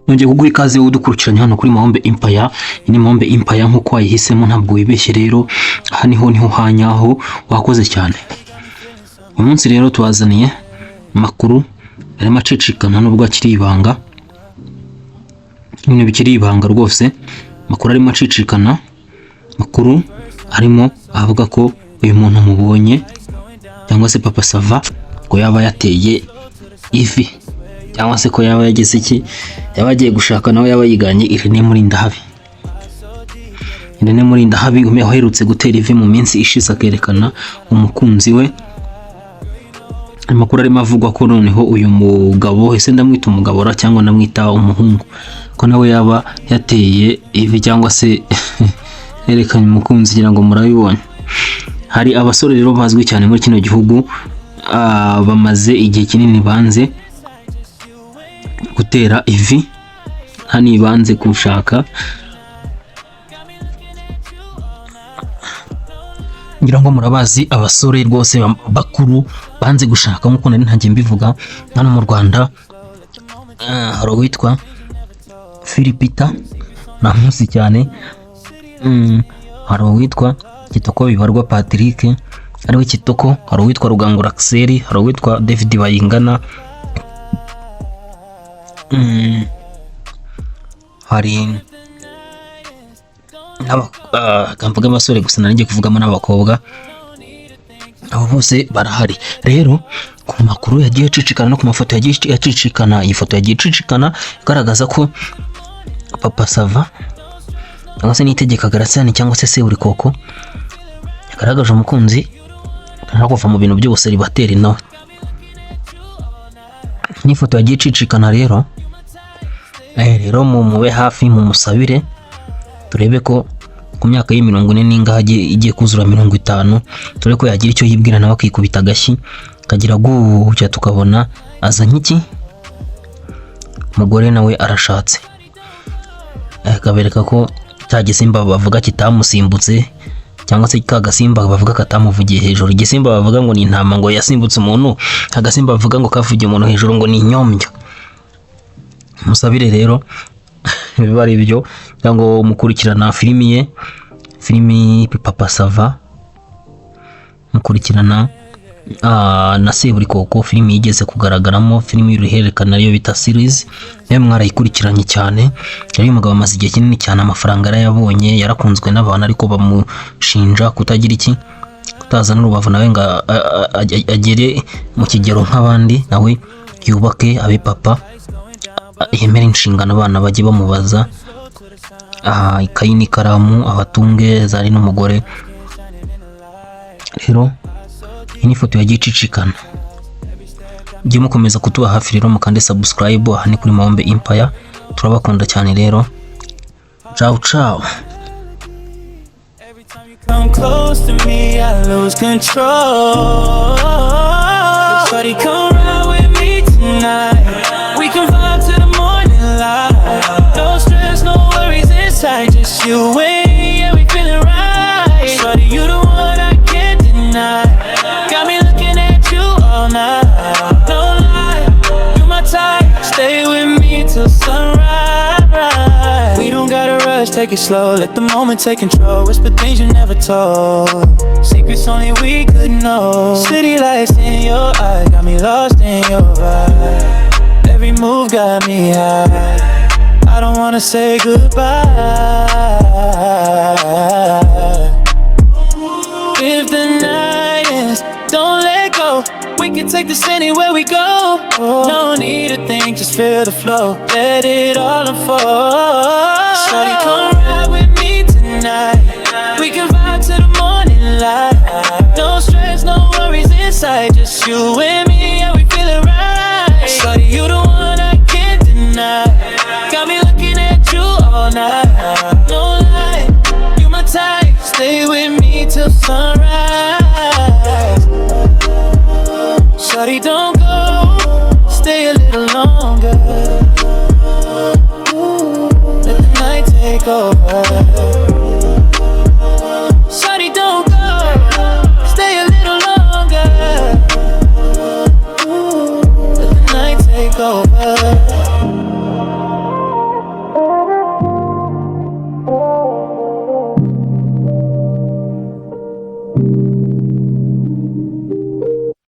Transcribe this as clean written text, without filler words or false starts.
Nongeye kuguha ikaze udukurikiranye hano kuri Mahombe Empire. Ni Mahombe Empire nkuko wayihisemo, ntabwo wibeshye rero. Aha niho hanyaho, wakoze cyane. Uyu munsi rero tubazaniye makuru arimo acicikana nubwo akiri ibanga. Ibintu bikiri ibanga rwose. Makuru arimo acicikana, makuru arimo avuga ko uyu muntu mubonye cyangwa se Papa Sava ko yaba yateye ivi, cyangwa se ko yaba yageze iki, yaba agiye gushaka nawe yaba yiganye Irene Murindahabi. Irene Murindahabi uherutse gutera ivi mu minsi ishize akerekana umukunzi we. Amakuru arimo avugwa ko noneho uyu mugabo, ese ndamwita umugabo ra cyangwa ndamwita umuhungu, ko nawe yaba yateye ivi cyangwa se yerekanye umukunzi, kugira ngo murabibonye. Hari abasore rero bazwi cyane muri kino gihugu, bamaze igihe kinini banze gutera ivi, hani banze kushaka. Ngira ngo murabazi abasore rwose bakuru banze gushaka, nkuko nari ntangiye mbivuga. Hano mu Rwanda hari uwitwa Philipita namuzi cyane, hari uwitwa Kitoko Bibarwa Patrick ariwe Kitoko, hari uwitwa Rugangura Axel, hari uwitwa David Bayingana, hari kamvuga abasore gusa, nari ngiye kuvugamo n'abakobwa. Abo bose barahari rero. Ku makuru yagiye acicikana no ku mafoto yagiye acicikana, iyi foto yagiye acicikana igaragaza ko Papa Sava cyangwa se Niyitegeka Graciane cyangwa se Seburikoko yagaragaje umukunzi nta kuva mu bintu byose ribatera nawe. Ni foto yagiye acicikana rero. Rero mube hafi, mu musabire turebe ko ku myaka y'40 n'ingahe igiye kuzura 50, turebe ko yagira icyo yibwira nawe akikubita agashyi, kagira gutya tukabona azanye iki, umugore nawe arashatse. Akabereka ko cya gisimba bavuga kitamusimbutse, cyangwa se ka gasimba bavuga katamuvugiye hejuru. Igisimba bavuga ngo ni intama ngo yasimbutse umuntu, agasimba bavuga ngo kavugiye umuntu hejuru ngo ni inyombyo. Musabire rero biba ari byo, cyangwa mukurikirana filimi ye, filimi Papa Sava, mukurikirana na Seburikoko, filimi yigeze kugaragaramo, filimi y'uruhererekane ariyo bita series. Nayo mwarayikurikiranye cyane. Uyu mugabo amaze igihe kinini cyane, amafaranga yarayabonye, yarakunzwe n'abantu, ariko bamushinja kutagira iki, kutazana urubavu nawe ngo agere mu kigero nk'abandi, nawe yubake abe papa, yemera inshingano abana bajye bamubaza, ikayi n'ikaramu abatunge zari n'umugore. Rero iyi ni foto yagiye icicikana. Mujye mukomeza kutuba hafi rero, mukande subscribe. Aha ni kuri Mahombe Empire, turabakunda cyane rero. Ciao ciao. Come close to me, I lose control. Shawty, come ride with me tonight. We can vibe to the morning light. No stress, no worries inside, just you and me, yeah, we feeling right. Shawty, you the one I can't deny. Got me looking at you all night. No lie, you my type. Stay with me till sunrise. We don't gotta rush, take it slow. Let the moment take control. Whisper things you never told. Secrets only we could know. City lights in your eyes got me lost in your vibe. Every move got me high. I don't wanna say goodbye. If the night ends, don't let go. We can take this anywhere we go. No need to think, just feel the flow. Let it all unfold. Shawty, come ride with me tonight. We can vibe to the morning light. No stress, no worries inside, just you and me, yeah, we feeling right. Shawty, you the one I can't deny. Got me looking at you all night. No lie, you my type. Stay with me till sunrise. Shawty, don't go, stay a little longer. Let the night take over. Shawty, don't go, stay a little longer. Let the night take over.